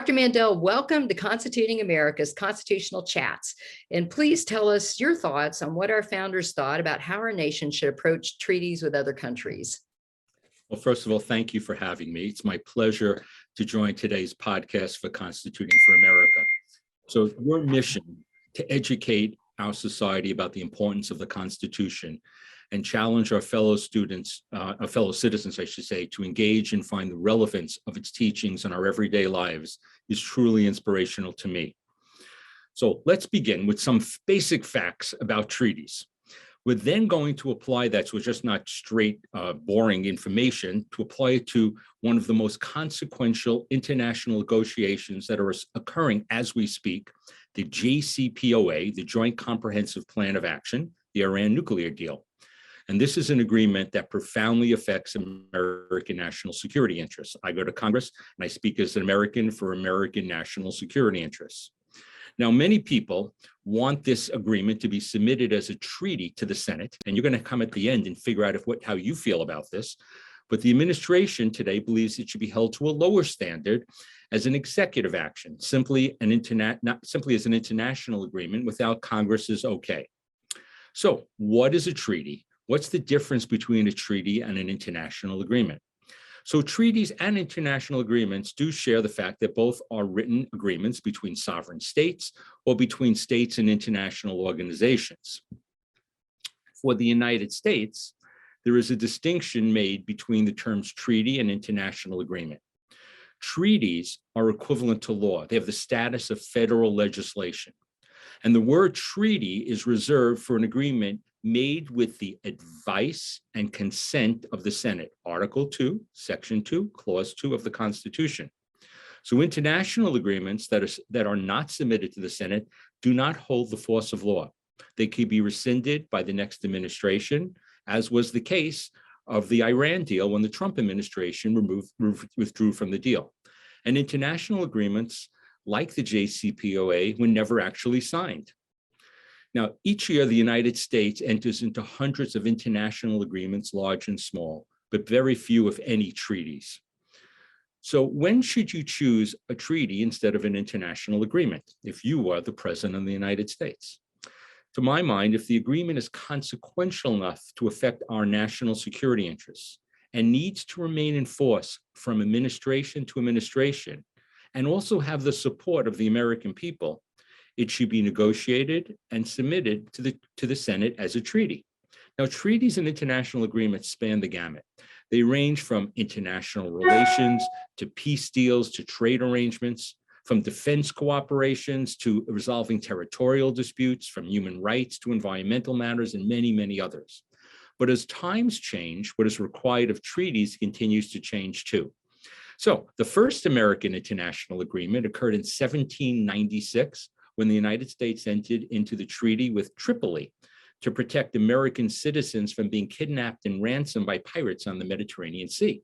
Dr. Mandel, welcome to Constituting America's Constitutional Chats. And please tell us your thoughts on what our founders thought about how our nation should approach treaties with other countries. Well, first of all, thank you for having me. It's my pleasure to join today's podcast for Constituting for America. So your mission to educate our society about the importance of the Constitution and challenge our fellow students, our fellow citizens, I should say, to engage and find the relevance of its teachings in our everyday lives is truly inspirational to me. So let's begin with some basic facts about treaties. We're then going to apply that, so it's just not straight, boring information, to apply it to one of the most consequential international negotiations that are occurring as we speak, the JCPOA, the Joint Comprehensive Plan of Action, the Iran nuclear deal. And this is an agreement that profoundly affects American national security interests. I go to Congress and I speak as an American for American national security interests. Now, many people want this agreement to be submitted as a treaty to the Senate, and you're going to come at the end and figure out how you feel about this. But the administration today believes it should be held to a lower standard as an executive action, simply not simply as an international agreement without Congress's okay. So, what is a treaty? What's the difference between a treaty and an international agreement? So treaties and international agreements do share the fact that both are written agreements between sovereign states or between states and international organizations. For the United States, there is a distinction made between the terms treaty and international agreement. Treaties are equivalent to law. They have the status of federal legislation. And the word treaty is reserved for an agreement made with the advice and consent of the Senate, Article 2, Section 2, Clause 2 of the Constitution. So international agreements that are not submitted to the Senate do not hold the force of law. They can be rescinded by the next administration, as was the case of the Iran deal when the Trump administration withdrew from the deal. And international agreements like the JCPOA were never actually signed. Now, each year, the United States enters into hundreds of international agreements, large and small, but very few, if any, treaties. So when should you choose a treaty instead of an international agreement if you are the President of the United States? To my mind, if the agreement is consequential enough to affect our national security interests and needs to remain in force from administration to administration, and also have the support of the American people, it should be negotiated and submitted to the Senate as a treaty. Now, treaties and international agreements span the gamut. They range from international relations to peace deals to trade arrangements, from defense cooperations to resolving territorial disputes, from human rights to environmental matters, and many, many others. But as times change, what is required of treaties continues to change too. So the first American international agreement occurred in 1796, when the United States entered into the treaty with Tripoli to protect American citizens from being kidnapped and ransomed by pirates on the Mediterranean Sea.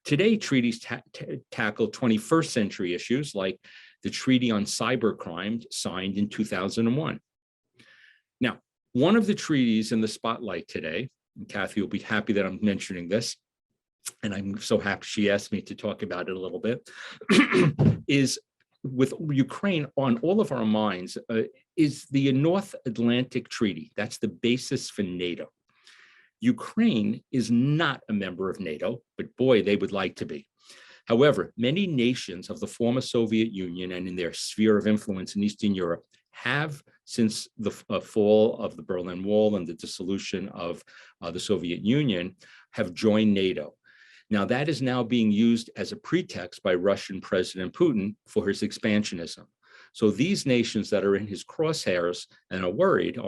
Today, treaties tackle 21st century issues like the Treaty on Cybercrime signed in 2001. Now, one of the treaties in the spotlight today, and Kathy will be happy that I'm mentioning this, and I'm so happy she asked me to talk about it a little bit, is with Ukraine on all of our minds, is the North Atlantic Treaty. That's the basis for NATO. Ukraine is not a member of NATO, but boy, they would like to be. However, many nations of the former Soviet Union and in their sphere of influence in Eastern Europe have, since the fall of the Berlin Wall and the dissolution of the Soviet Union, have joined NATO. Now, that is now being used as a pretext by Russian President Putin for his expansionism. So these nations that are in his crosshairs and are worried,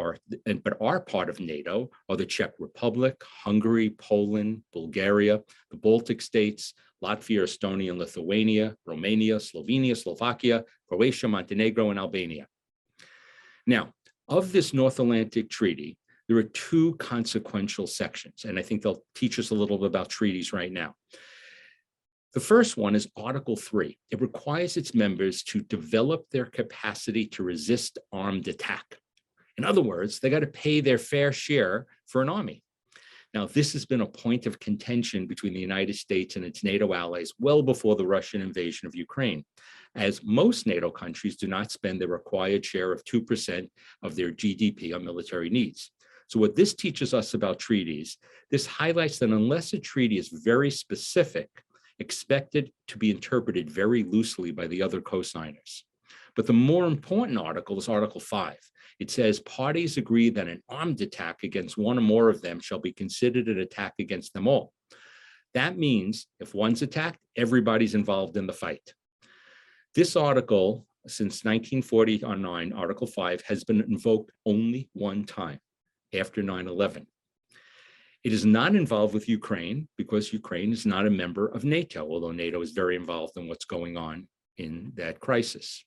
but are part of NATO, are the Czech Republic, Hungary, Poland, Bulgaria, the Baltic states, Latvia, Estonia, and Lithuania, Romania, Slovenia, Slovakia, Croatia, Montenegro, and Albania. Now, of this North Atlantic Treaty, there are two consequential sections, and I think they'll teach us a little bit about treaties right now. The first one is Article 3. It requires its members to develop their capacity to resist armed attack. In other words, they got to pay their fair share for an army. Now, this has been a point of contention between the United States and its NATO allies well before the Russian invasion of Ukraine. as most NATO countries do not spend the required share of 2% of their GDP on military needs. So what this teaches us about treaties, this highlights that unless a treaty is very specific, expected to be interpreted very loosely by the other co-signers. But the more important article is Article 5. It says parties agree that an armed attack against one or more of them shall be considered an attack against them all. That means if one's attacked, everybody's involved in the fight. This article, since 1949, Article 5, has been invoked only one time, after 9/11. It is not involved with Ukraine because Ukraine is not a member of NATO, although NATO is very involved in what's going on in that crisis.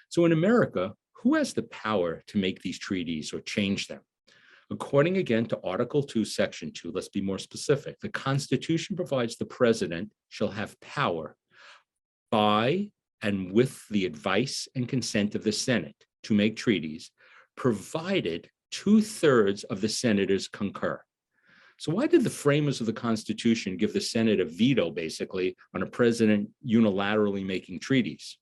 So in America, who has the power to make these treaties or change them? According again to Article 2, Section 2, let's be more specific. The Constitution provides the president shall have power by and with the advice and consent of the Senate to make treaties, provided 2/3 of the senators concur. So why did the framers of the Constitution give the Senate a veto, basically, on a president unilaterally making treaties?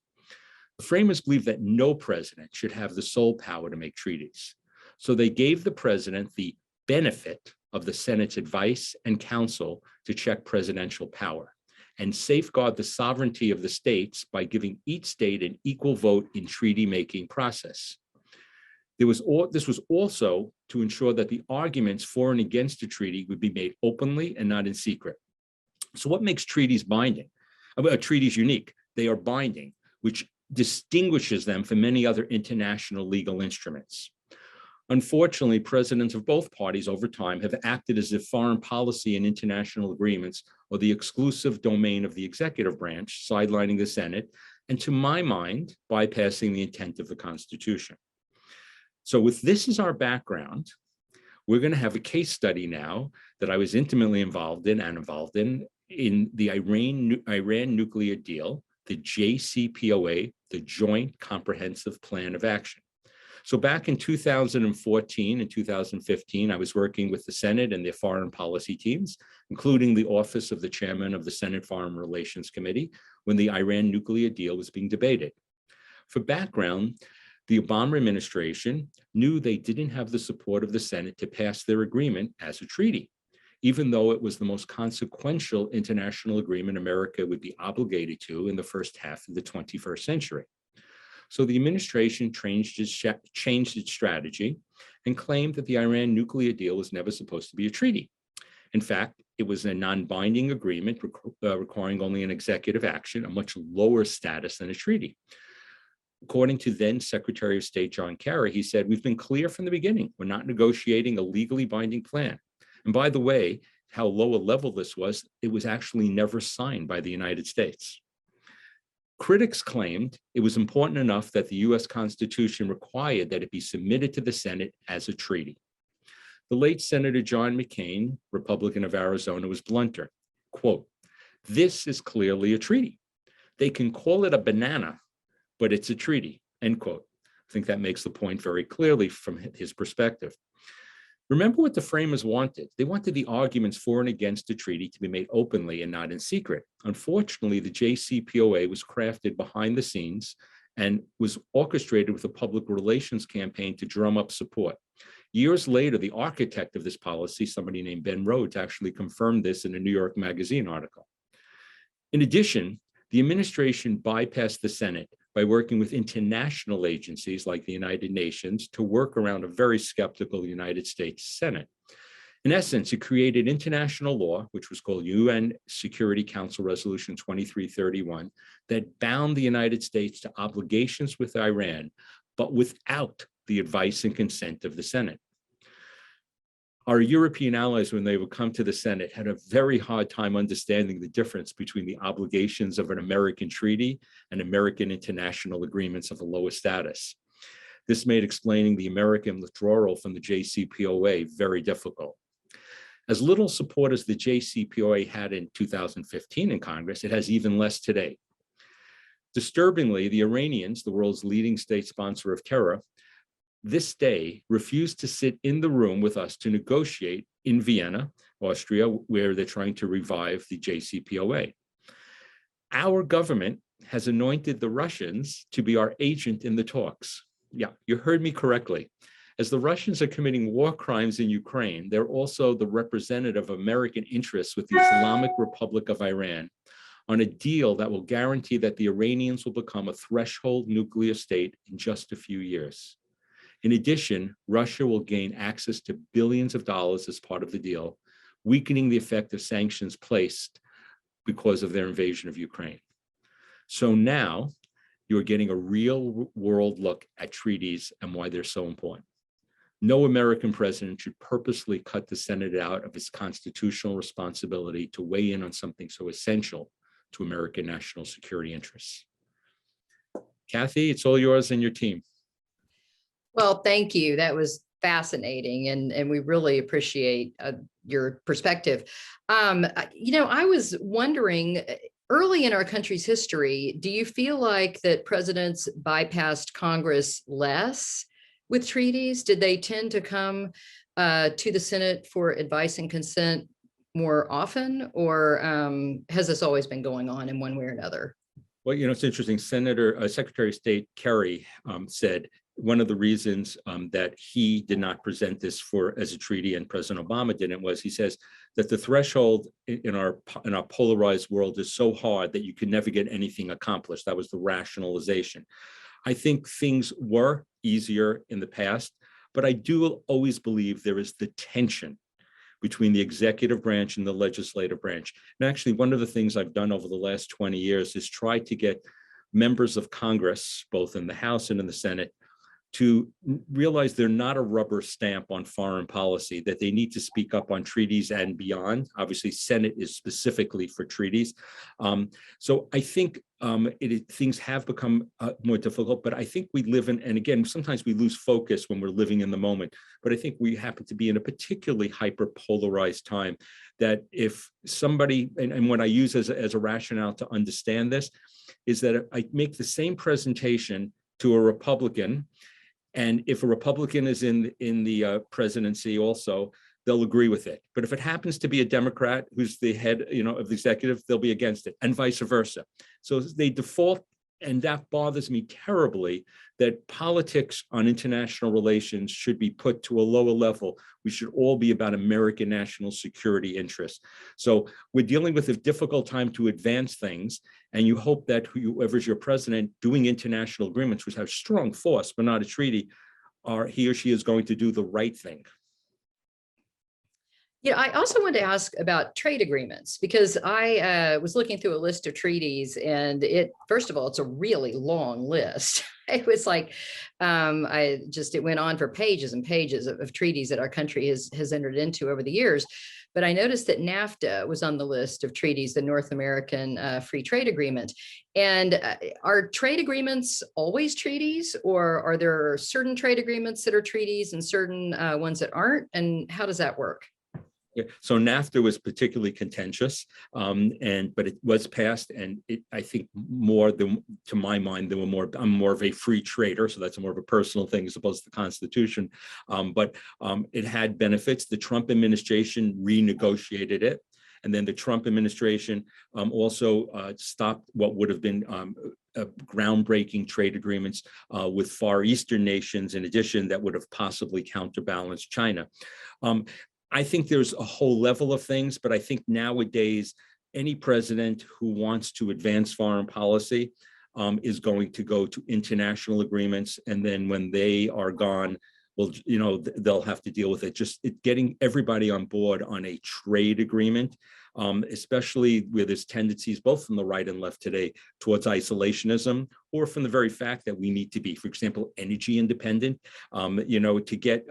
The framers believed that no president should have the sole power to make treaties. So they gave the president the benefit of the Senate's advice and counsel to check presidential power and safeguard the sovereignty of the states by giving each state an equal vote in treaty-making process. This was also to ensure that the arguments for and against a treaty would be made openly and not in secret. So what makes treaties binding? Treaties unique? They are binding, which distinguishes them from many other international legal instruments. Unfortunately, presidents of both parties over time have acted as if foreign policy and international agreements are the exclusive domain of the executive branch, sidelining the Senate, and to my mind, bypassing the intent of the Constitution. So with this as our background, we're going to have a case study now that I was intimately involved in the Iran nuclear deal, the JCPOA, the Joint Comprehensive Plan of Action. So back in 2014 and 2015, I was working with the Senate and their foreign policy teams, including the office of the chairman of the Senate Foreign Relations Committee, when the Iran nuclear deal was being debated. For background, the Obama administration knew they didn't have the support of the Senate to pass their agreement as a treaty, even though it was the most consequential international agreement America would be obligated to in the first half of the 21st century. So the administration changed its strategy and claimed that the Iran nuclear deal was never supposed to be a treaty. In fact, it was a non-binding agreement requiring only an executive action, a much lower status than a treaty. According to then Secretary of State John Kerry, he said, "We've been clear from the beginning. We're not negotiating a legally binding plan." And by the way, how low a level this was, it was actually never signed by the United States. Critics claimed it was important enough that the US Constitution required that it be submitted to the Senate as a treaty. The late Senator John McCain, Republican of Arizona, was blunter. Quote, "This is clearly a treaty. They can call it a banana, but it's a treaty," end quote. I think that makes the point very clearly from his perspective. Remember what the framers wanted. They wanted the arguments for and against the treaty to be made openly and not in secret. Unfortunately, the JCPOA was crafted behind the scenes and was orchestrated with a public relations campaign to drum up support. Years later, the architect of this policy, somebody named Ben Rhodes, actually confirmed this in a New York Magazine article. In addition, the administration bypassed the Senate by working with international agencies like the United Nations to work around a very skeptical United States Senate. In essence, it created international law, which was called UN Security Council Resolution 2331, that bound the United States to obligations with Iran, but without the advice and consent of the Senate. Our European allies, when they would come to the Senate, had a very hard time understanding the difference between the obligations of an American treaty and American international agreements of a lower status. This made explaining the American withdrawal from the JCPOA very difficult. As little support as the JCPOA had in 2015 in Congress, it has even less today. Disturbingly, the Iranians, the world's leading state sponsor of terror, this day refused to sit in the room with us to negotiate in Vienna, Austria, where they're trying to revive the JCPOA. Our government has anointed the Russians to be our agent in the talks. Yeah, you heard me correctly. As the Russians are committing war crimes in Ukraine, they're also the representative of American interests with the Islamic Republic of Iran on a deal that will guarantee that the Iranians will become a threshold nuclear state in just a few years. In addition, Russia will gain access to billions of dollars as part of the deal, weakening the effect of sanctions placed because of their invasion of Ukraine. So now you're getting a real world look at treaties and why they're so important. No American president should purposely cut the Senate out of its constitutional responsibility to weigh in on something so essential to American national security interests. Kathy, it's all yours and your team. Well, thank you. That was fascinating, and we really appreciate your perspective. I was wondering, early in our country's history, do you feel like that presidents bypassed Congress less with treaties? Did they tend to come to the Senate for advice and consent more often, or has this always been going on in one way or another? Well, it's interesting. Secretary of State Kerry said one of the reasons that he did not present this as a treaty and President Obama didn't was he says that the threshold in our polarized world is so hard that you can never get anything accomplished. That was the rationalization. I think things were easier in the past, but I do always believe there is the tension between the executive branch and the legislative branch. And actually, one of the things I've done over the last 20 years is try to get members of Congress, both in the House and in the Senate, to realize they're not a rubber stamp on foreign policy, that they need to speak up on treaties and beyond. Obviously, Senate is specifically for treaties. So I think things have become more difficult, but I think we live in, and again, sometimes we lose focus when we're living in the moment, but I think we happen to be in a particularly hyper-polarized time that if somebody, and what I use as a rationale to understand this, is that I make the same presentation to a Republican, and if a Republican is in the presidency also, they'll agree with it. But if it happens to be a Democrat who's the head, of the executive, they'll be against it, and vice versa. So they default, and that bothers me terribly, that politics on international relations should be put to a lower level. We should all be about American national security interests. So we're dealing with a difficult time to advance things, and you hope that whoever's your president doing international agreements, which have strong force but not a treaty, he or she is going to do the right thing. I also wanted to ask about trade agreements, because I was looking through a list of treaties, and first of all, it's a really long list. It was like, it went on for pages and pages of treaties that our country has entered into over the years. But I noticed that NAFTA was on the list of treaties, the North American Free Trade Agreement. And are trade agreements always treaties, or are there certain trade agreements that are treaties and certain ones that aren't? And how does that work? Yeah. So NAFTA was particularly contentious, but it was passed, and I think to my mind, I'm more of a free trader, so that's more of a personal thing as opposed to the Constitution. But it had benefits. The Trump administration renegotiated it, and then the Trump administration also stopped what would have been groundbreaking trade agreements with Far Eastern nations, in addition, that would have possibly counterbalanced China. I think there's a whole level of things, but I think nowadays, any president who wants to advance foreign policy is going to go to international agreements. And then when they are gone, well, they'll have to deal with it. Getting everybody on board on a trade agreement, especially where there's tendencies both from the right and left today towards isolationism, or from the very fact that we need to be, for example, energy independent, to get,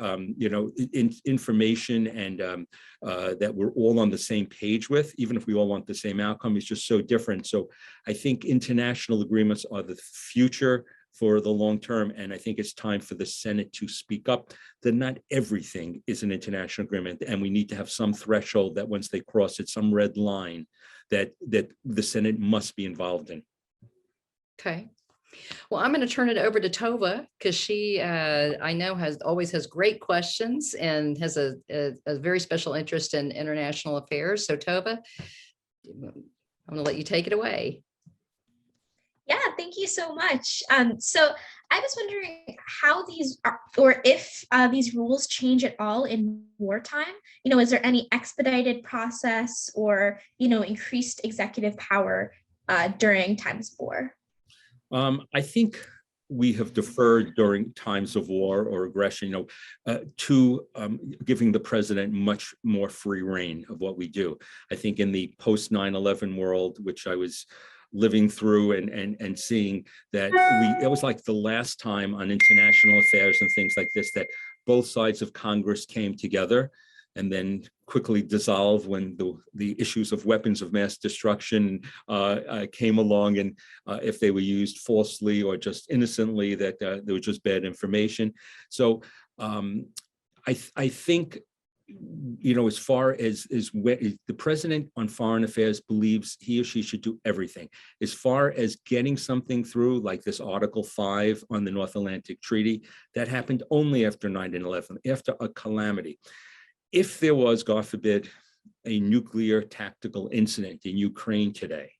information and that we're all on the same page with, even if we all want the same outcome, is just so different. So I think international agreements are the future for the long term. And I think it's time for the Senate to speak up that not everything is an international agreement. And we need to have some threshold that once they cross it, some red line that the Senate must be involved in. Okay. Well, I'm going to turn it over to Tova, because she, I know, always has great questions and has a very special interest in international affairs. So Tova, I'm going to let you take it away. thank you so much. So I was wondering how these are, or if these rules change at all in wartime. Is there any expedited process or, increased executive power during times of war? I think we have deferred during times of war or aggression, to giving the president much more free reign of what we do. I think in the post 9/11 world, which I was living through and seeing that it was like the last time on international affairs and things like this that both sides of Congress came together and then quickly dissolved when the issues of weapons of mass destruction came along, and if they were used falsely or just innocently, that there was just bad information. So I think, as far as the president on foreign affairs believes he or she should do everything. As far as getting something through, like this Article 5 on the North Atlantic Treaty, that happened only after 9/11, after a calamity. If there was, God forbid, a nuclear tactical incident in Ukraine today,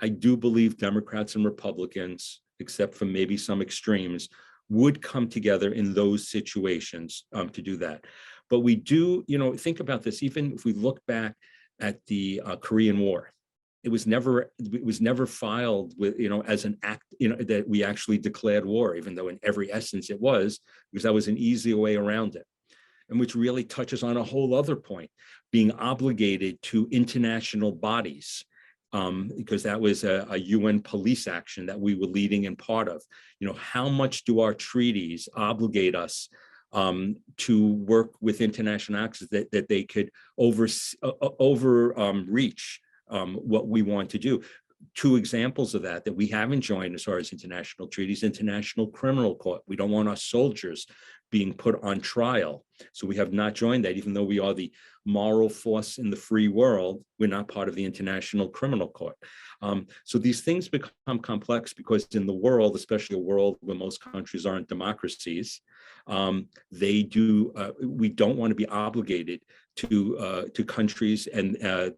I do believe Democrats and Republicans, except for maybe some extremes, would come together in those situations to do that. But we do, think about this, even if we look back at the Korean War, it was never filed with, as an act, that we actually declared war, even though in every essence it was, because that was an easier way around it. And which really touches on a whole other point, being obligated to international bodies, because that was a UN police action that we were leading and part of. How much do our treaties obligate us to work with international actors that they could overreach what we want to do? Two examples of that we haven't joined as far as international treaties: International Criminal Court. We don't want our soldiers being put on trial. So we have not joined that, even though we are the moral force in the free world. We're not part of the International Criminal Court. So these things become complex because in the world, especially a world where most countries aren't democracies, we don't want to be obligated to countries and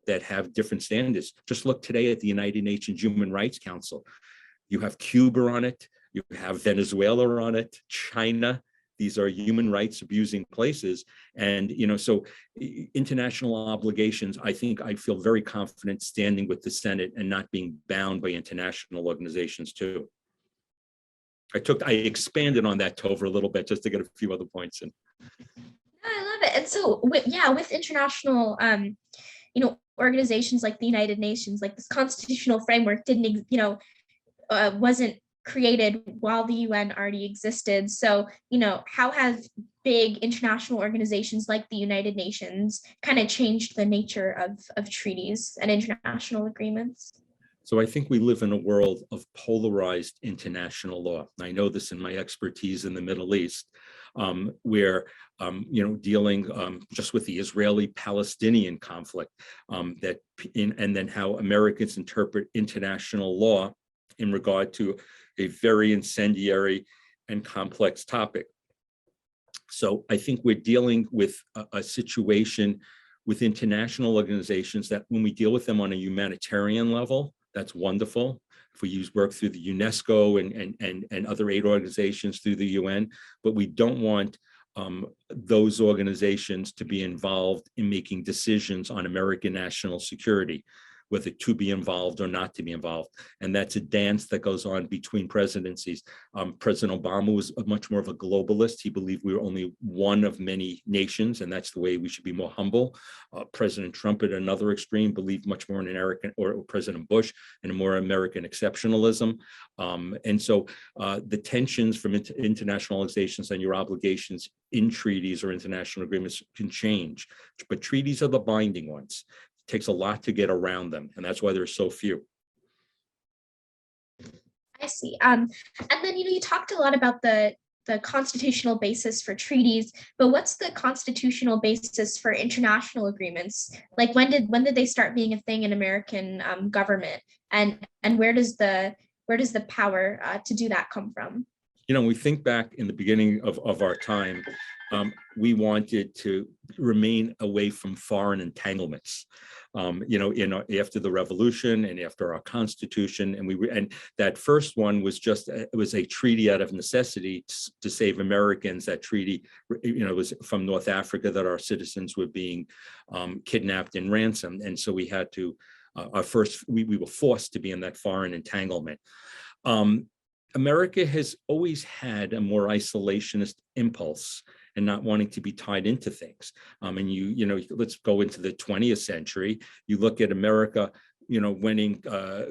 that have different standards. Just look today at the United Nations Human Rights Council. You have Cuba on it, you have Venezuela on it, China. These are human rights abusing places. And, so international obligations, I feel very confident standing with the Senate and not being bound by international organizations too. I expanded on that, Tova, a little bit just to get a few other points in. I love it. And so, with international, organizations like the United Nations, like this constitutional framework wasn't created while the UN already existed. So, how have big international organizations like the United Nations kind of changed the nature of treaties and international agreements? So I think we live in a world of polarized international law. I know this in my expertise in the Middle East, where, dealing just with the Israeli-Palestinian conflict, and then how Americans interpret international law in regard to a very incendiary and complex topic. So I think we're dealing with a situation with international organizations that when we deal with them on a humanitarian level, that's wonderful. If we work through the UNESCO and other aid organizations through the UN, but we don't want those organizations to be involved in making decisions on American national security, whether to be involved or not to be involved. And that's a dance that goes on between presidencies. President Obama was much more of a globalist. He believed we were only one of many nations, and that's the way we should be more humble. President Trump at another extreme believed much more in American, or President Bush, in a more American exceptionalism. And so the tensions from international organizations and your obligations in treaties or international agreements can change, but treaties are the binding ones. Takes a lot to get around them, and that's why there's so few. I see. And then you talked a lot about the constitutional basis for treaties, but what's the constitutional basis for international agreements? Like when did they start being a thing in American government, and where does the power to do that come from? We think back in the beginning of our time, we wanted to remain away from foreign entanglements. After the revolution and after our constitution, and that first one was it was a treaty out of necessity to save Americans. That treaty, was from North Africa, that our citizens were being kidnapped and ransomed, and so we had to. We were forced to be in that foreign entanglement. America has always had a more isolationist impulse and not wanting to be tied into things. And let's go into the 20th century. You look at America, winning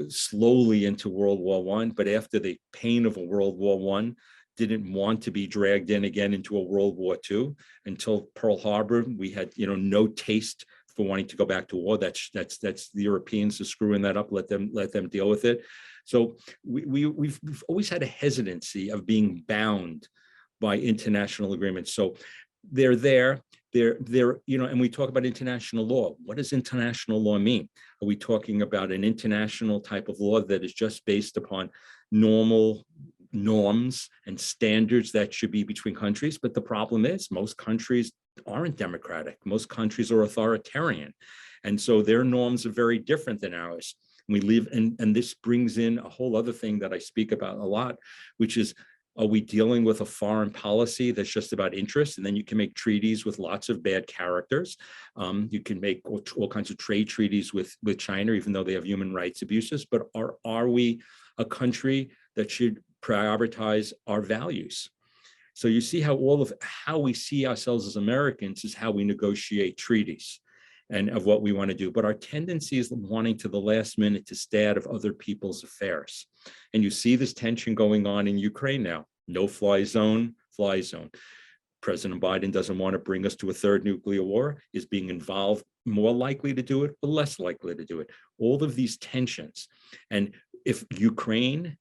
slowly into World War I, but after the pain of a World War I, didn't want to be dragged in again into a World War II. Until Pearl Harbor, we had, no taste for wanting to go back to war. That's the Europeans are screwing that up. Let them deal with it. So we've always had a hesitancy of being bound by international agreements. So they're there, and we talk about international law. What does international law mean? Are we talking about an international type of law that is just based upon normal norms and standards that should be between countries? But the problem is most countries aren't democratic. Most countries are authoritarian. And so their norms are very different than ours. We live, and this brings in a whole other thing that I speak about a lot, which is, are we dealing with a foreign policy that's just about interest? And then you can make treaties with lots of bad characters. You can make all kinds of trade treaties with China, even though they have human rights abuses. But are we a country that should prioritize our values? So you see how all of how we see ourselves as Americans is how we negotiate treaties and of what we want to do. But our tendency is wanting to the last minute to stay out of other people's affairs. And you see this tension going on in Ukraine now. No fly zone, fly zone. President Biden doesn't want to bring us to a third nuclear war, is being involved, more likely to do it, but less likely to do it. All of these tensions. And if Ukraine,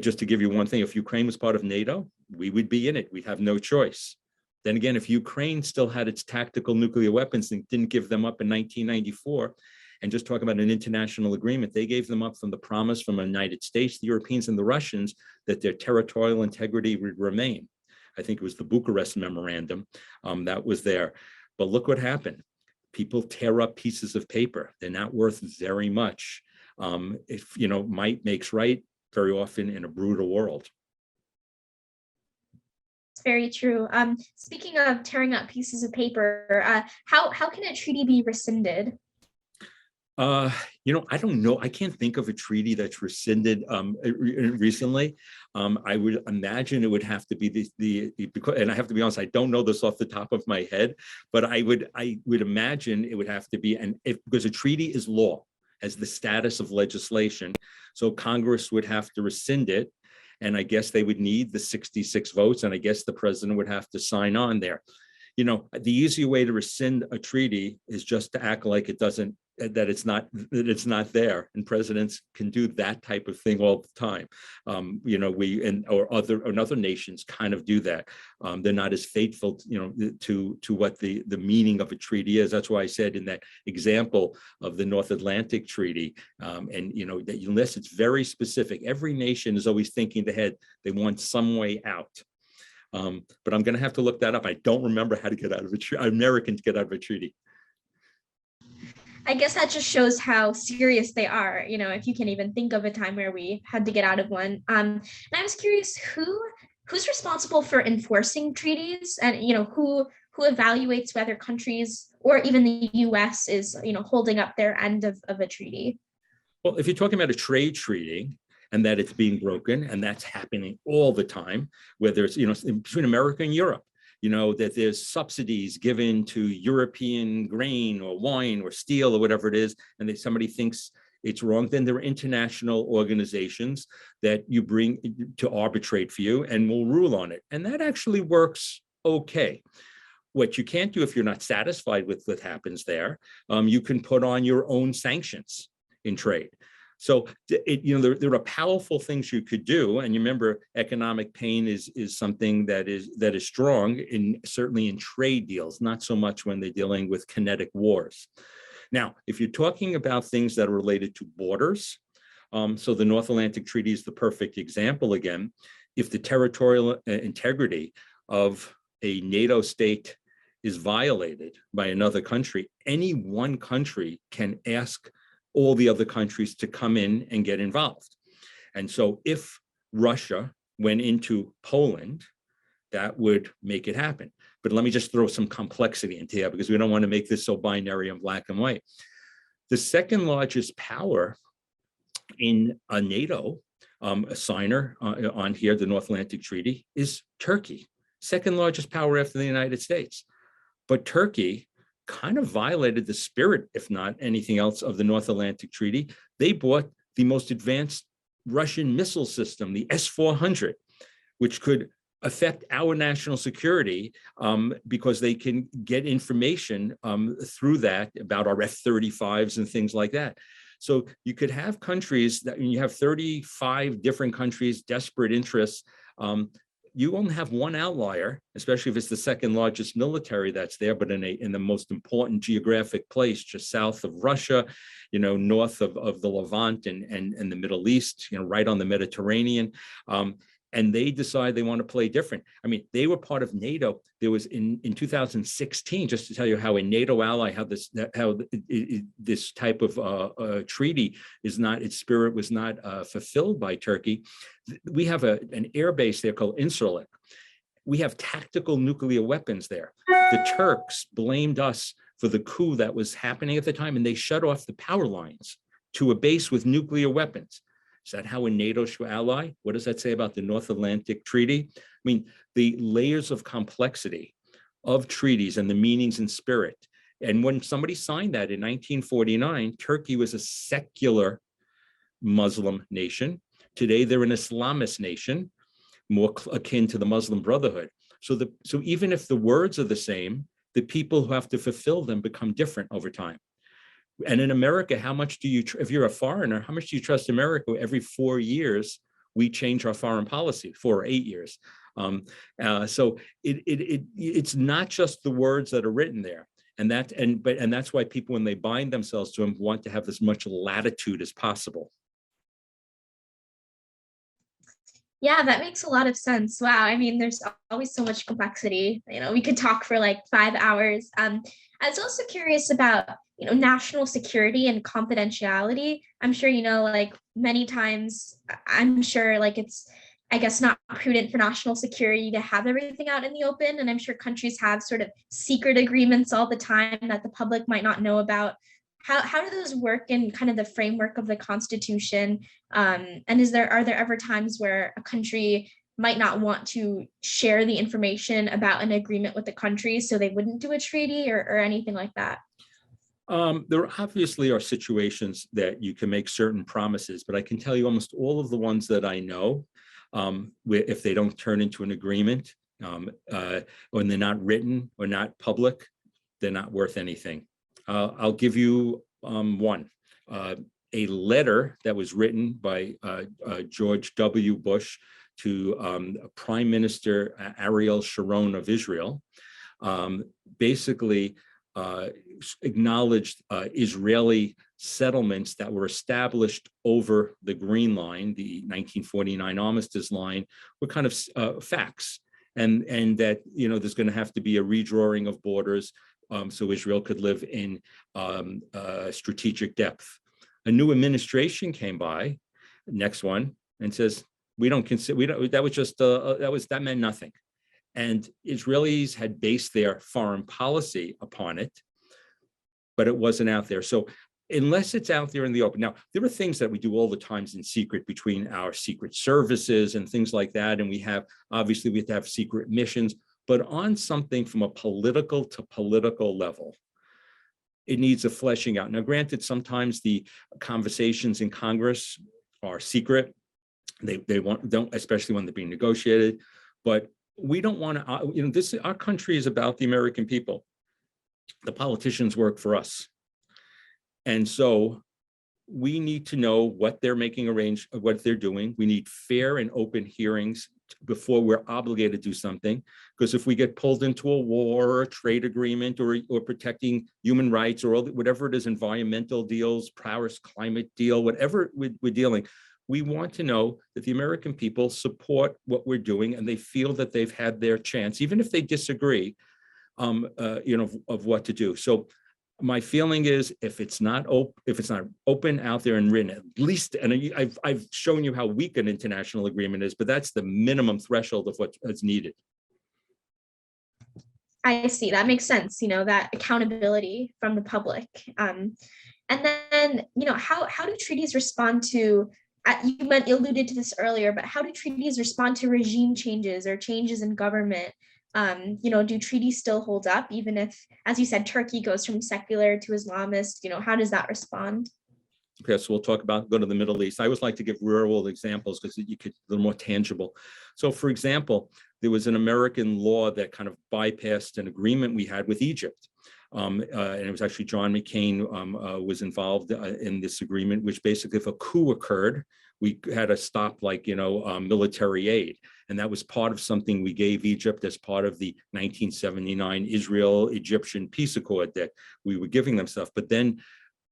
just to give you one thing, if Ukraine was part of NATO, we would be in it. We'd have no choice. Then again, if Ukraine still had its tactical nuclear weapons and didn't give them up in 1994, and just talk about an international agreement, they gave them up from the promise from the United States, the Europeans, and the Russians that their territorial integrity would remain. I think it was the Bucharest Memorandum that was there. But look what happened. People tear up pieces of paper. They're not worth very much. If might makes right very often in a brutal world. It's very true. Speaking of tearing up pieces of paper, how can a treaty be rescinded? I don't know. I can't think of a treaty that's rescinded recently. I would imagine it would have to be and I have to be honest, I don't know this off the top of my head, but I would imagine it would have to be, because a treaty is law, has the status of legislation. So Congress would have to rescind it. And I guess they would need the 66 votes. And I guess the president would have to sign on there. The easy way to rescind a treaty is just to act like that it's not there. And presidents can do that type of thing all the time. Other nations kind of do that. They're not as faithful, to what the meaning of a treaty is. That's why I said in that example of the North Atlantic Treaty, that unless it's very specific, every nation is always thinking ahead. They want some way out. But I'm going to have to look that up. I don't remember how to get out of a treaty. Americans get out of a treaty. I guess that just shows how serious they are. If you can even think of a time where we had to get out of one. And I was curious, who's responsible for enforcing treaties, and who evaluates whether countries or even the U.S. is holding up their end of a treaty? Well, if you're talking about a trade treaty, and that it's being broken, and that's happening all the time, whether it's between America and Europe, that there's subsidies given to European grain or wine or steel or whatever it is, and that somebody thinks it's wrong, then there are international organizations that you bring to arbitrate for you and will rule on it. And that actually works okay. What you can't do if you're not satisfied with what happens there, you can put on your own sanctions in trade. So there are powerful things you could do, and you remember economic pain is something that is strong certainly in trade deals, not so much when they're dealing with kinetic wars. Now, if you're talking about things that are related to borders, so the North Atlantic Treaty is the perfect example again. if the territorial integrity of a NATO state is violated by another country, any one country can ask all the other countries to come in and get involved. And so if Russia went into Poland, that would make it happen. But let me just throw some complexity into here because we don't want to make this so binary and black and white. The second largest power in NATO, a signer on here, the North Atlantic Treaty, is Turkey, second largest power after the United States. But Turkey kind of violated the spirit, if not anything else, of the North Atlantic Treaty. They bought the most advanced Russian missile system, the S-400, which could affect our national security because they can get information through that about our F-35s and things like that. So you could have countries that, when you have 35 different countries, desperate interests, you only have one outlier, especially if it's the second largest military that's there, but in the most important geographic place, just south of Russia, north of the Levant and the Middle East, right on the Mediterranean. And they decide they want to play different. I mean, they were part of NATO. There was in 2016, just to tell you how a NATO ally, how this type of treaty is not, its spirit was not fulfilled by Turkey. We have an air base there called Incirlik. We have tactical nuclear weapons there. The Turks blamed us for the coup that was happening at the time, and they shut off the power lines to a base with nuclear weapons. Is that how a NATO ally? What does that say about the North Atlantic Treaty? I mean, the layers of complexity of treaties and the meanings and spirit. And when somebody signed that in 1949, Turkey was a secular Muslim nation. Today, they're an Islamist nation, more akin to the Muslim Brotherhood. So even if the words are the same, the people who have to fulfill them become different over time. And in America, how much do you, if you're a foreigner, how much do you trust America? Every 4 years, we change our foreign policy, 4 or 8 years. So it's not just the words that are written there. And that's why people, when they bind themselves to them, want to have as much latitude as possible. Yeah, that makes a lot of sense. Wow. I mean, there's always so much complexity. We could talk for like 5 hours. I was also curious about, national security and confidentiality. I'm sure, like many times, I'm sure like it's, I guess, not prudent for national security to have everything out in the open. And I'm sure countries have sort of secret agreements all the time that the public might not know about. How do those work in kind of the framework of the Constitution? And are there ever times where a country might not want to share the information about an agreement with the country, so they wouldn't do a treaty or anything like that? There obviously are situations that you can make certain promises, but I can tell you almost all of the ones that I know, if they don't turn into an agreement, when they're not written or not public, they're not worth anything. I'll give you one. A letter that was written by George W. Bush to Prime Minister Ariel Sharon of Israel, basically acknowledged Israeli settlements that were established over the Green Line, the 1949 Armistice line, were kind of facts, and that there's going to have to be a redrawing of borders so Israel could live in strategic depth. A new administration came by, next one, and says we don't consider, that was just that meant nothing. And Israelis had based their foreign policy upon it, but it wasn't out there. So unless it's out there in the open. Now, there are things that we do all the times in secret between our secret services and things like that. And we have to have secret missions, but on something from a political to political level, it needs a fleshing out. Now, granted, sometimes the conversations in Congress are secret. They don't, especially when they're being negotiated, but we don't want to, our country is about the American people. The politicians work for us. And so we need to know what they're what they're doing. We need fair and open hearings before we're obligated to do something. Because if we get pulled into a war or a trade agreement or protecting human rights or whatever it is, environmental deals, Paris climate deal, whatever we're dealing, we want to know that the American people support what we're doing and they feel that they've had their chance, even if they disagree, of what to do. So my feeling is if it's not open out there and written, at least, and I've shown you how weak an international agreement is, but that's the minimum threshold of what's needed. I see. That makes sense. That accountability from the public. And then, how do treaties respond to, you alluded to this earlier, but how do treaties respond to regime changes or changes in government? Do treaties still hold up, even if, as you said, Turkey goes from secular to Islamist? How does that respond? Okay, so we'll go to the Middle East. I always like to give real world examples because you could a little more tangible. So for example, there was an American law that kind of bypassed an agreement we had with Egypt. And it was actually John McCain was involved in this agreement, which basically if a coup occurred, we had to stop military aid. And that was part of something we gave Egypt as part of the 1979 Israel-Egyptian peace accord that we were giving them stuff. But then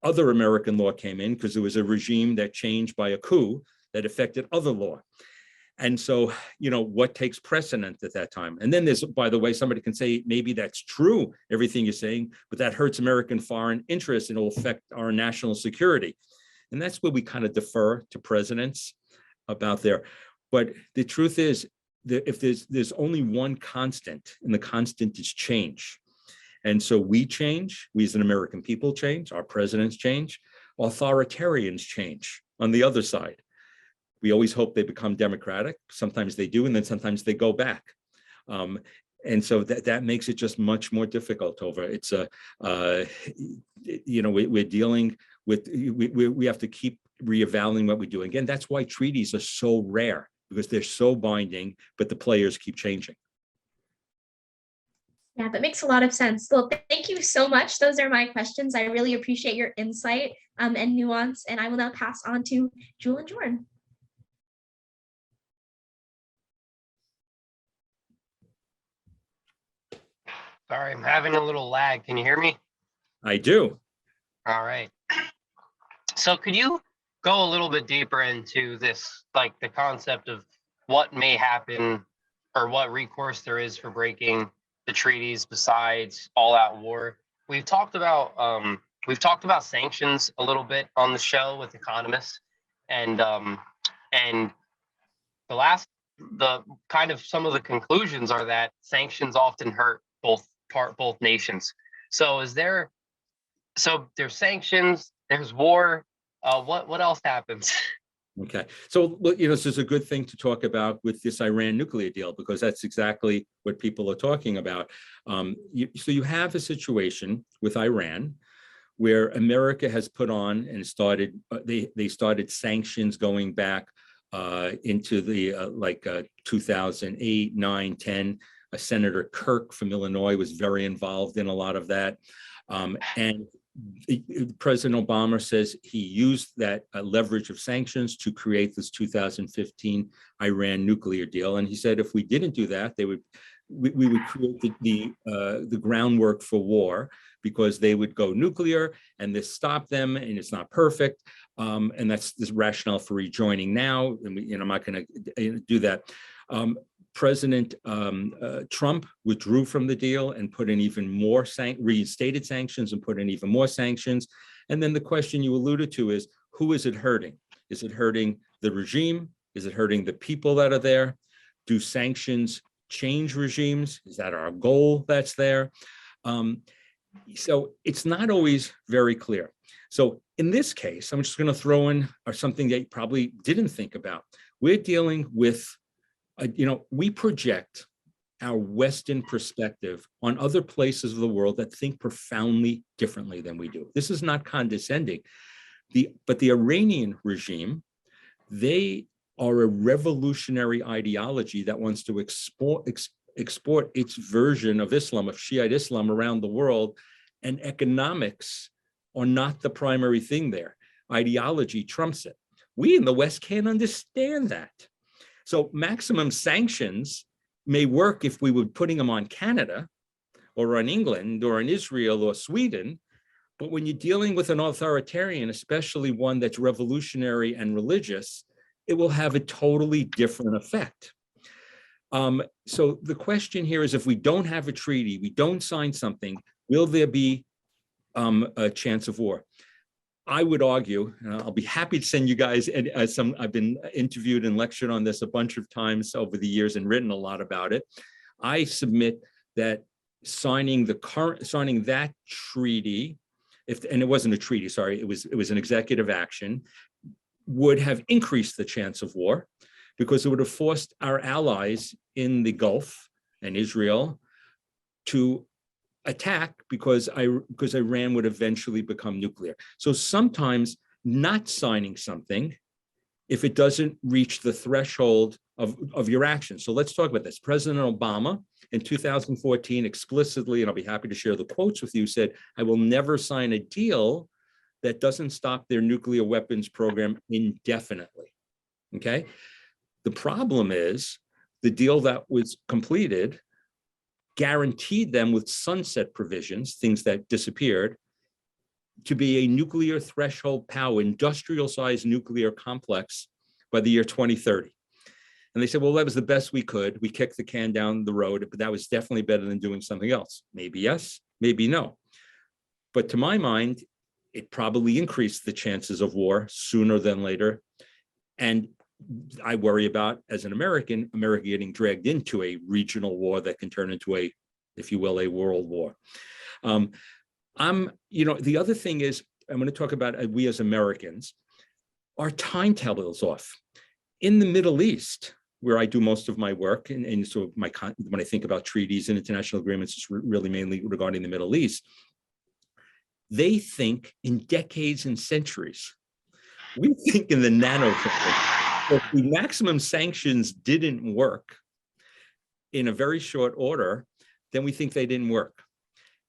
other American law came in because there was a regime that changed by a coup that affected other law. And so, what takes precedent at that time? And then there's, by the way, somebody can say, maybe that's true, everything you're saying, but that hurts American foreign interests and it'll affect our national security. And that's where we kind of defer to presidents about there. But the truth is that if there's only one constant, and the constant is change. And so we change, we as an American people change, our presidents change, authoritarians change on the other side. We always hope they become democratic. Sometimes they do, and then sometimes they go back. And so that makes it just much more difficult over. It's we're dealing with, we have to keep reevaluating what we do. Again, that's why treaties are so rare, because they're so binding, but the players keep changing. Yeah, that makes a lot of sense. Well, thank you so much. Those are my questions. I really appreciate your insight and nuance, and I will now pass on to Jewel and Jordan. Sorry, I'm having a little lag. Can you hear me? I do. All right. So could you go a little bit deeper into this, like the concept of what may happen or what recourse there is for breaking the treaties besides all-out war? We've talked about sanctions a little bit on the show with economists, and the kind of some of the conclusions are that sanctions often hurt both nations. So there's sanctions, there's war. What else happens? Okay, so this is a good thing to talk about with this Iran nuclear deal, because that's exactly what people are talking about. So you have a situation with Iran where America has put on and started, they started sanctions going back into the 2008, 9, 10. Senator Kirk from Illinois was very involved in a lot of that. And President Obama says he used that leverage of sanctions to create this 2015 Iran nuclear deal. And he said if we didn't do that, we would create the groundwork for war, because they would go nuclear and this stopped them, and it's not perfect. And that's this rationale for rejoining now. And I'm not going to do that. President Trump withdrew from the deal and put in even more reinstated sanctions and put in even more sanctions. And then the question you alluded to is, who is it hurting? Is it hurting the regime? Is it hurting the people that are there? Do sanctions change regimes? Is that our goal that's there? So it's not always very clear. So in this case, I'm just going to throw in something that you probably didn't think about. We're dealing with we project our Western perspective on other places of the world that think profoundly differently than we do. This is not condescending. But the Iranian regime, they are a revolutionary ideology that wants to export its version of Islam, of Shiite Islam, around the world, and economics are not the primary thing there. Ideology trumps it. We in the West can't understand that. So maximum sanctions may work if we were putting them on Canada or on England or on Israel or Sweden. But when you're dealing with an authoritarian, especially one that's revolutionary and religious, it will have a totally different effect. So the question here is, if we don't have a treaty, we don't sign something, will there be a chance of war? I would argue, and I'll be happy to send you guys some. I've been interviewed and lectured on this a bunch of times over the years and written a lot about it. I submit that signing that treaty, and it wasn't a treaty, sorry, it was an executive action, would have increased the chance of war, because it would have forced our allies in the Gulf and Israel to attack, because Iran would eventually become nuclear. So sometimes not signing something, if it doesn't reach the threshold of your action. So let's talk about this. President Obama in 2014 explicitly, and I'll be happy to share the quotes with you, said, "I will never sign a deal that doesn't stop their nuclear weapons program indefinitely." Okay. The problem is the deal that was completed guaranteed them with sunset provisions, things that disappeared, to be a nuclear threshold power, industrial sized nuclear complex by the year 2030. And they said, well, that was the best we could. We kicked the can down the road, but that was definitely better than doing something else. Maybe yes, maybe no. But to my mind, it probably increased the chances of war sooner than later. And I worry about, as an America getting dragged into a regional war that can turn into a, if you will, a world war. The other thing is, I'm going to talk about we as Americans, our timetable is off. In the Middle East, where I do most of my work, and so when I think about treaties and international agreements, it's really mainly regarding the Middle East, they think in decades and centuries. We think in the nanosecond. If the maximum sanctions didn't work in a very short order, then we think they didn't work.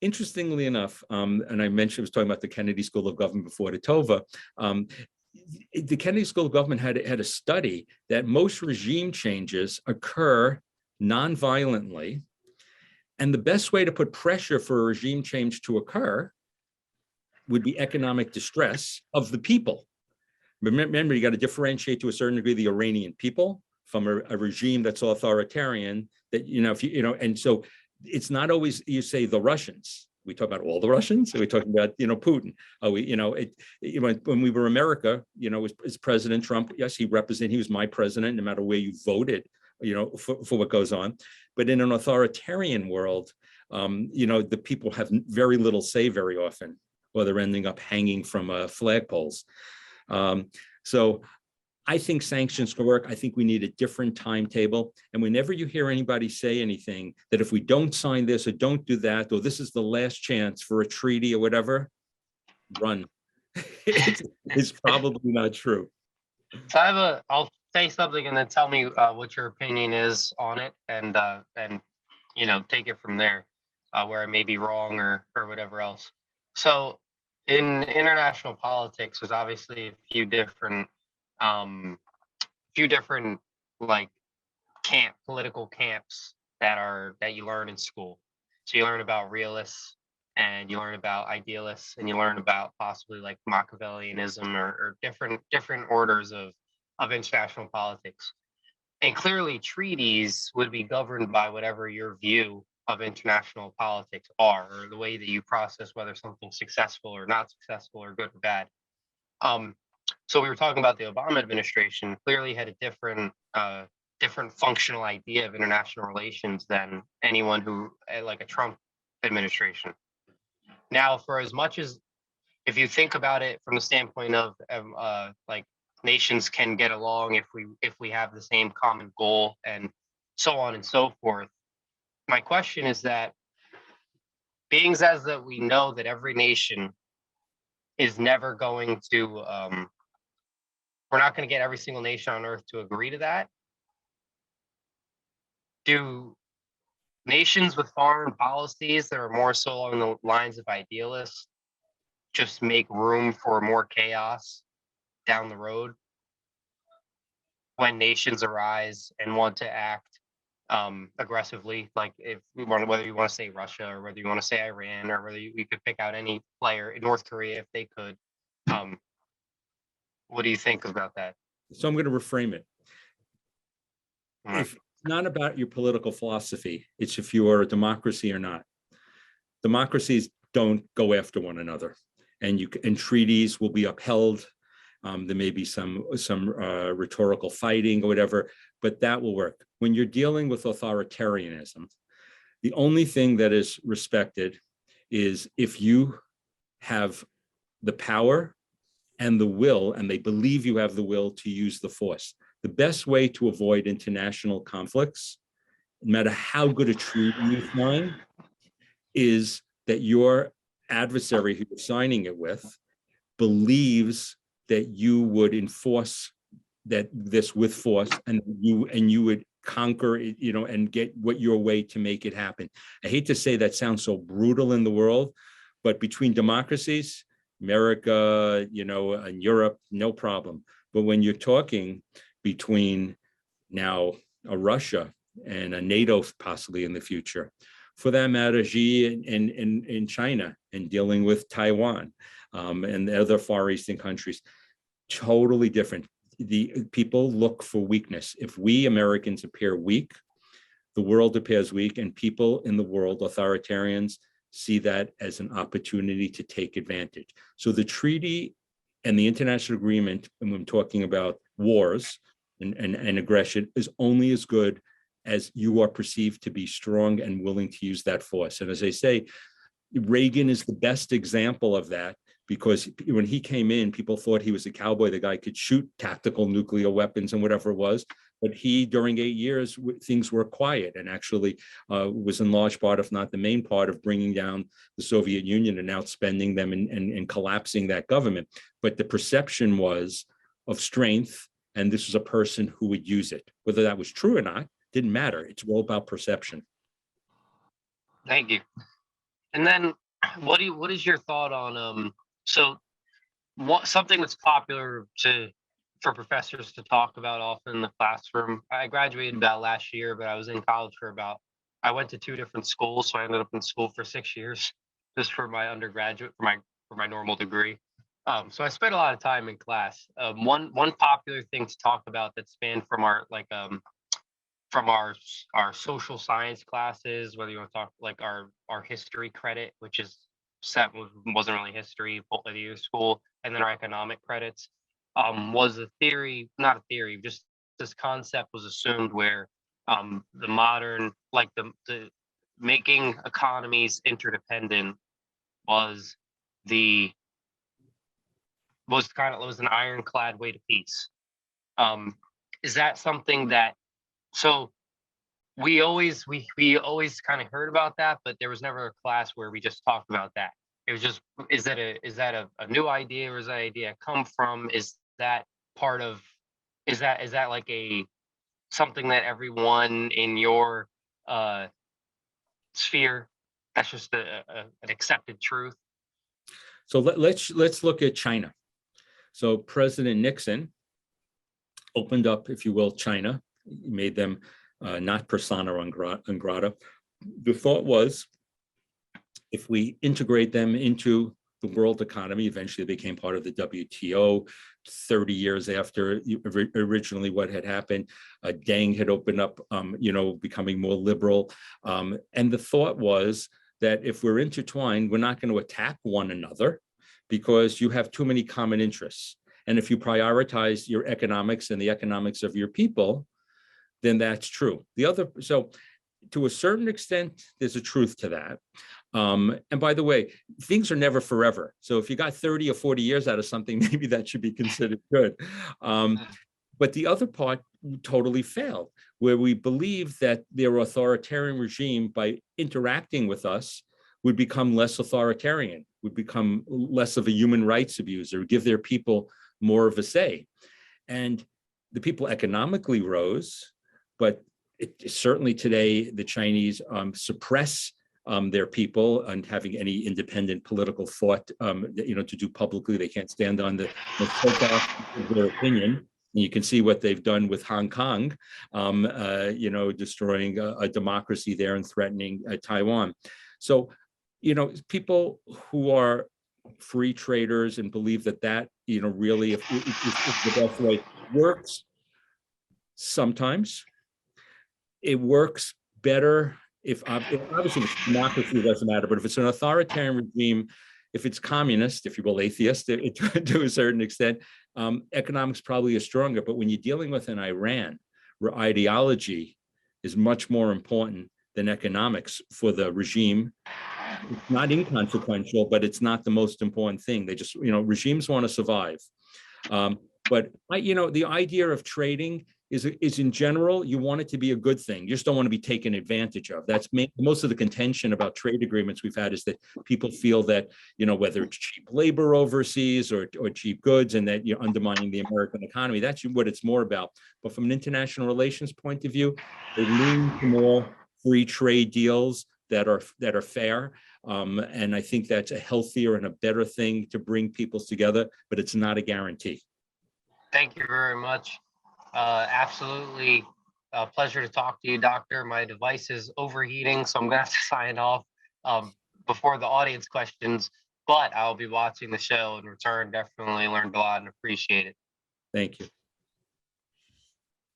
Interestingly enough, and I was talking about the Kennedy School of Government before the Tova, the Kennedy School of Government had a study that most regime changes occur non-violently, and the best way to put pressure for a regime change to occur would be economic distress of the people. Remember, you got to differentiate to a certain degree the Iranian people from a regime that's authoritarian. That and so it's not always you say the Russians. We talk about all the Russians. We talking about Putin. When we were America, as President Trump, yes, he was my president, no matter where you voted, for what goes on. But in an authoritarian world, the people have very little say very often, or they're ending up hanging from flagpoles. So I think sanctions can work. I think we need a different timetable. And whenever you hear anybody say anything that if we don't sign this or don't do that, or this is the last chance for a treaty or whatever, run. It's probably not true. So I'll say something and then tell me what your opinion is on it, and take it from there, where I may be wrong or whatever else. So in international politics, there's obviously a few different like political camps that you learn in school. So you learn about realists, and you learn about idealists, and you learn about possibly like Machiavellianism or different orders of international politics. And clearly treaties would be governed by whatever your view of international politics are, or the way that you process whether something's successful or not successful, or good or bad. So we were talking about the Obama administration clearly had a different functional idea of international relations than anyone who, like a Trump administration. Now, for as much as, if you think about it from the standpoint of like nations can get along if we have the same common goal and so on and so forth, my question is that, being as that we know that every nation is never going to, we're not going to get every single nation on earth to agree to that. Do nations with foreign policies that are more so along the lines of idealists just make room for more chaos down the road when nations arise and want to act aggressively? Like whether you want to say Russia, or whether you want to say Iran, or whether we could pick out any player in North Korea if they could. What do you think about that? So I'm going to reframe it. All right. If it's not about your political philosophy, it's if you are a democracy or not. Democracies don't go after one another, and treaties will be upheld. There may be some rhetorical fighting or whatever, but that will work. When you're dealing with authoritarianism, the only thing that is respected is if you have the power and the will, and they believe you have the will to use the force. The best way to avoid international conflicts, no matter how good a treaty you sign, is that your adversary who you're signing it with believes that you would enforce this with force, and you would conquer it, and get what your way to make it happen. I hate to say that sounds so brutal in the world, but between democracies, America, and Europe, no problem. But when you're talking between now a Russia and a NATO possibly in the future, for that matter, Xi in China, and dealing with Taiwan and the other Far Eastern countries, totally different. The people look for weakness. If we Americans appear weak, the world appears weak, and people in the world, authoritarians, see that as an opportunity to take advantage. So the treaty and the international agreement, and when I'm talking about wars and aggression, is only as good as you are perceived to be strong and willing to use that force. And as I say, Reagan is the best example of that, because when he came in, people thought he was a cowboy. The guy could shoot tactical nuclear weapons and whatever it was. But he, during 8 years, things were quiet, and actually was in large part, if not the main part, of bringing down the Soviet Union and outspending them and collapsing that government. But the perception was of strength, and this was a person who would use it. Whether that was true or not, didn't matter. It's all about perception. Thank you. And then, what is your thought on something that's popular for professors to talk about often in the classroom? I graduated about last year, but I was in college I went to 2 different schools, so I ended up in school for 6 years just for my undergraduate, for my normal degree. So I spent a lot of time in class. One popular thing to talk about that spanned from our social science classes, whether you want to talk like our history credit, which wasn't really history, both of the school, and then our economic credits, was not a theory, just this concept was assumed where the modern, like the making economies interdependent was an ironclad way to peace. Is that something that, so we always kind of heard about that, but there was never a class where we just talked about that. It was just, is that a new idea, or is that idea come from? Is that like something that everyone in your sphere, that's just an accepted truth? So let's look at China. So President Nixon opened up, if you will, China. He made them not persona non grata. The thought was, if we integrate them into the world economy, eventually they became part of the WTO 30 years after originally what had happened. Deng had opened up, becoming more liberal. And the thought was that if we're intertwined, we're not going to attack one another because you have too many common interests. And if you prioritize your economics and the economics of your people, then that's true. So to a certain extent, there's a truth to that. And by the way, things are never forever. So if you got 30 or 40 years out of something, maybe that should be considered good. But the other part totally failed, where we believe that their authoritarian regime, by interacting with us, would become less authoritarian, would become less of a human rights abuser, give their people more of a say. And the people economically rose, but certainly today the Chinese suppress their people and having any independent political thought, to do publicly. They can't stand on the soapbox of their opinion. And you can see what they've done with Hong Kong, destroying a democracy there and threatening Taiwan. So, people who are free traders and believe that really if the best way, works sometimes. It works better if obviously democracy doesn't matter, but if it's an authoritarian regime, if it's communist, if you will, atheist to a certain extent, economics probably is stronger. But when you're dealing with an Iran, where ideology is much more important than economics for the regime, it's not inconsequential, but it's not the most important thing. They just, regimes want to survive. But the idea of trading is in general, you want it to be a good thing. You just don't want to be taken advantage of. That's most of the contention about trade agreements we've had, is that people feel that, whether it's cheap labor overseas or cheap goods, and that you're undermining the American economy. That's what it's more about. But from an international relations point of view, they lean to more free trade deals that are fair. And I think that's a healthier and a better thing to bring people together, but it's not a guarantee. Thank you very much. Absolutely a pleasure to talk to you, Doctor. My device is overheating, so I'm going to have to sign off before the audience questions, but I'll be watching the show in return. Definitely learned a lot and appreciate it. Thank you.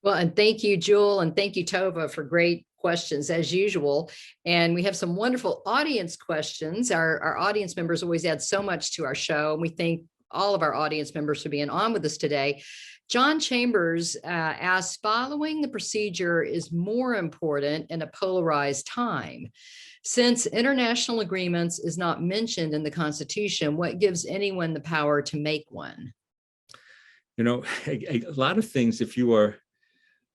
Well, and thank you, Jewel, and thank you, Tova, for great questions as usual. And we have some wonderful audience questions. Our audience members always add so much to our show, and we thank all of our audience members for being on with us today. John Chambers asks, following the procedure is more important in a polarized time. Since international agreements is not mentioned in the Constitution, what gives anyone the power to make one? A lot of things, if you are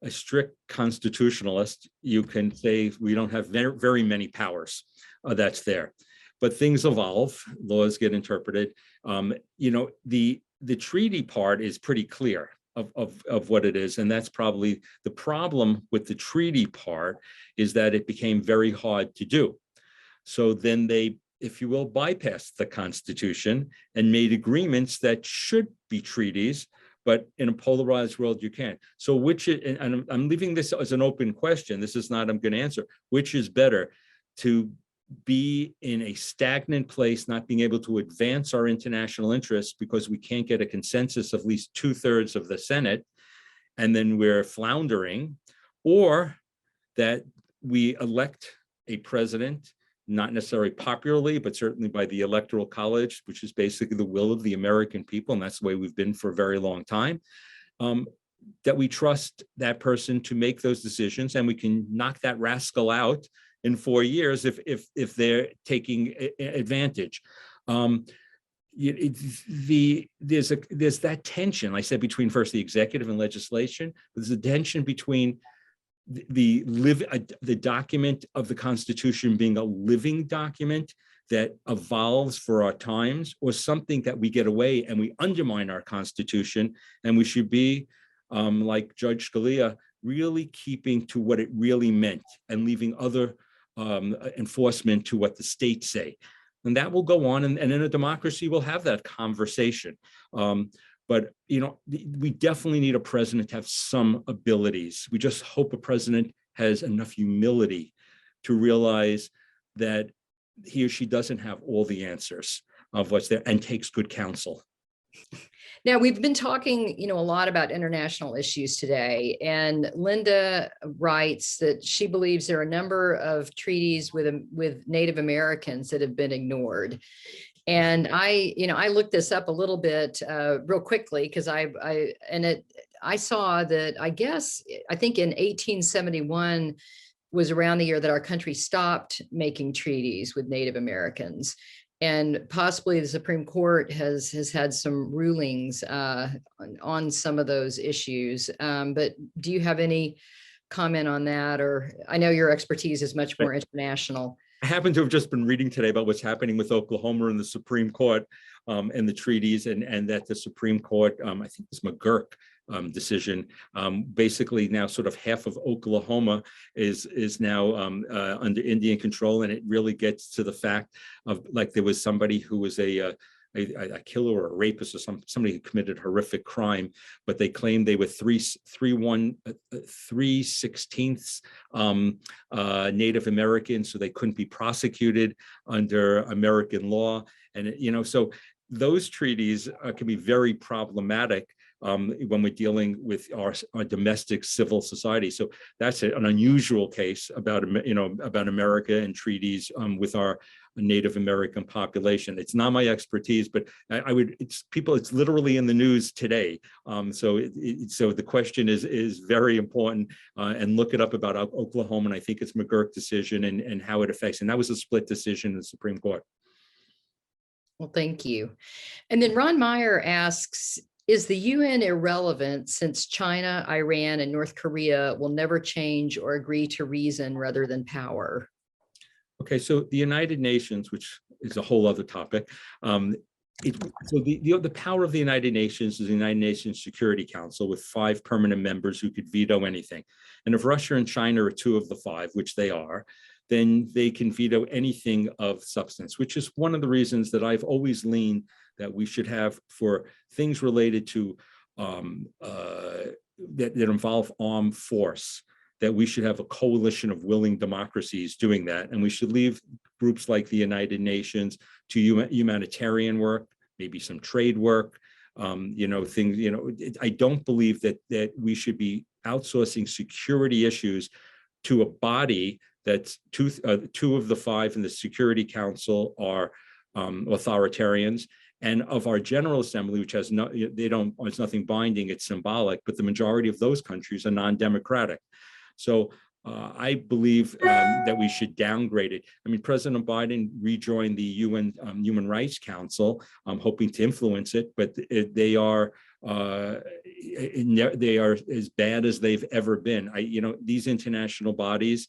a strict constitutionalist, you can say we don't have very, very many powers that's there. But things evolve, laws get interpreted. The treaty part is pretty clear of what it is. And that's probably the problem with the treaty part, is that it became very hard to do. So then they, if you will, bypassed the Constitution and made agreements that should be treaties, but in a polarized world, you can't. So and I'm leaving this as an open question. This is not, I'm going to answer, which is better, to be in a stagnant place, not being able to advance our international interests because we can't get a consensus of at least 2/3 of the Senate, and then we're floundering, or that we elect a president, not necessarily popularly, but certainly by the Electoral College, which is basically the will of the American people, and that's the way we've been for a very long time, that we trust that person to make those decisions, and we can knock that rascal out in 4 years if they're taking advantage. There's that tension, I said, between first the executive and legislation. There's a tension between the document of the Constitution being a living document that evolves for our times, or something that we get away and we undermine our Constitution, and we should be like Judge Scalia, really keeping to what it really meant and leaving other enforcement to what the states say. And that will go on, and in a democracy we'll have that conversation. But we definitely need a president to have some abilities. We just hope a president has enough humility to realize that he or she doesn't have all the answers of what's there, and takes good counsel. Now, we've been talking, a lot about international issues today, and Linda writes that she believes there are a number of treaties with Native Americans that have been ignored. And I looked this up a little bit real quickly, because I saw that, I think in 1871 was around the year that our country stopped making treaties with Native Americans. And possibly the Supreme Court has had some rulings on some of those issues. But do you have any comment on that? Or I know your expertise is much more international. I happen to have just been reading today about what's happening with Oklahoma and the Supreme Court and the treaties, and that the Supreme Court, I think this McGurk decision, basically now sort of half of Oklahoma is now under Indian control, and it really gets to the fact of, like, there was somebody who was a killer or a rapist or somebody who committed horrific crime, but they claimed they were 3/16 Native American, so they couldn't be prosecuted under American law. And so those treaties can be very problematic when we're dealing with our domestic civil society. So that's an unusual case about, about America and treaties with our Native American population. It's not my expertise, but it's literally in the news today. So the question is very important, and look it up about Oklahoma. And I think it's McGurk decision and how it affects. And that was a split decision in the Supreme Court. Well, thank you. And then Ron Meyer asks, is the UN irrelevant since China, Iran, and North Korea will never change or agree to reason rather than power? Okay, so the United Nations, which is a whole other topic, the power of the United Nations is the United Nations Security Council with 5 permanent members who could veto anything. And if Russia and China are 2 of the 5, which they are, then they can veto anything of substance, which is one of the reasons that I've always leaned that we should have for things related to that involve armed force, that we should have a coalition of willing democracies doing that. And we should leave groups like the United Nations to humanitarian work, maybe some trade work, things, I don't believe that we should be outsourcing security issues to a body that's 2 of the 5 in the Security Council are authoritarians. And of our General Assembly, which has it's nothing binding, it's symbolic, but the majority of those countries are non-democratic. So I believe that we should downgrade it. I mean, President Biden rejoined the UN Human Rights Council, hoping to influence it, but they are as bad as they've ever been. These international bodies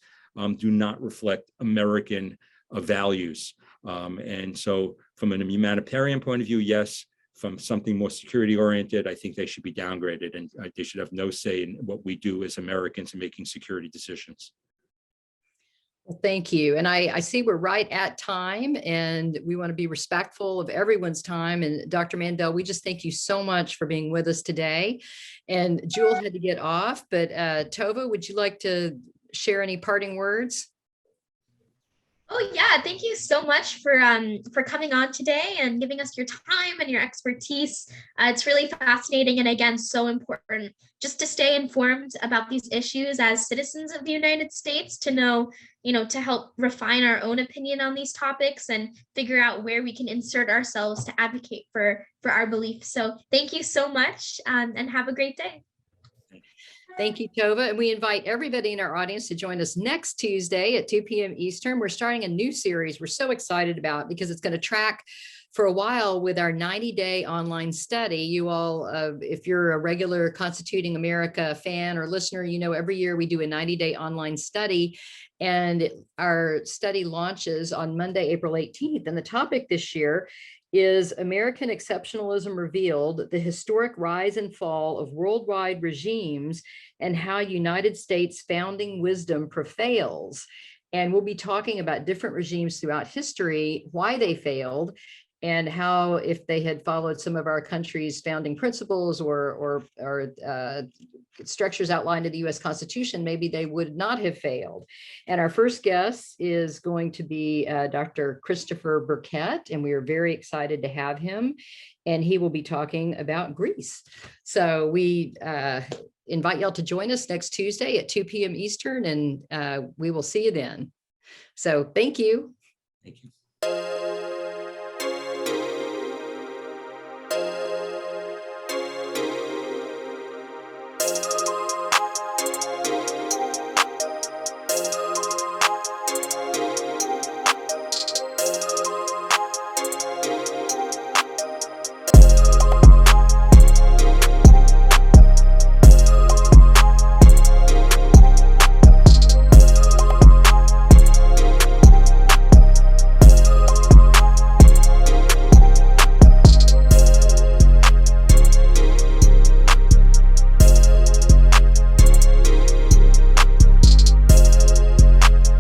do not reflect American values. And so from a humanitarian point of view, yes. From something more security oriented, I think they should be downgraded, and they should have no say in what we do as Americans in making security decisions. Well, thank you. And I see we're right at time, and we want to be respectful of everyone's time. And Dr. Mandel, we just thank you so much for being with us today. And Jewel had to get off, but Tova, would you like to share any parting words? Oh yeah, thank you so much for coming on today and giving us your time and your expertise. It's really fascinating, and again, so important just to stay informed about these issues as citizens of the United States, to know, to help refine our own opinion on these topics and figure out where we can insert ourselves to advocate for our beliefs. So thank you so much, and have a great day. Thank you, Tova. And we invite everybody in our audience to join us next Tuesday at 2 p.m. Eastern. We're starting a new series we're so excited about because it's going to track for a while with our 90-day online study. You all, if you're a regular Constituting America fan or listener, every year we do a 90-day online study. And our study launches on Monday, April 18th. And the topic this year is American Exceptionalism Revealed, the Historic Rise and Fall of Worldwide Regimes and How United States Founding Wisdom Prevails. And we'll be talking about different regimes throughout history, why they failed, and how, if they had followed some of our country's founding principles or structures outlined in the U.S. Constitution, maybe they would not have failed. And our first guest is going to be Dr. Christopher Burkett, and we are very excited to have him. And he will be talking about Greece. So we invite y'all to join us next Tuesday at 2 p.m. Eastern, and we will see you then. So thank you. Thank you.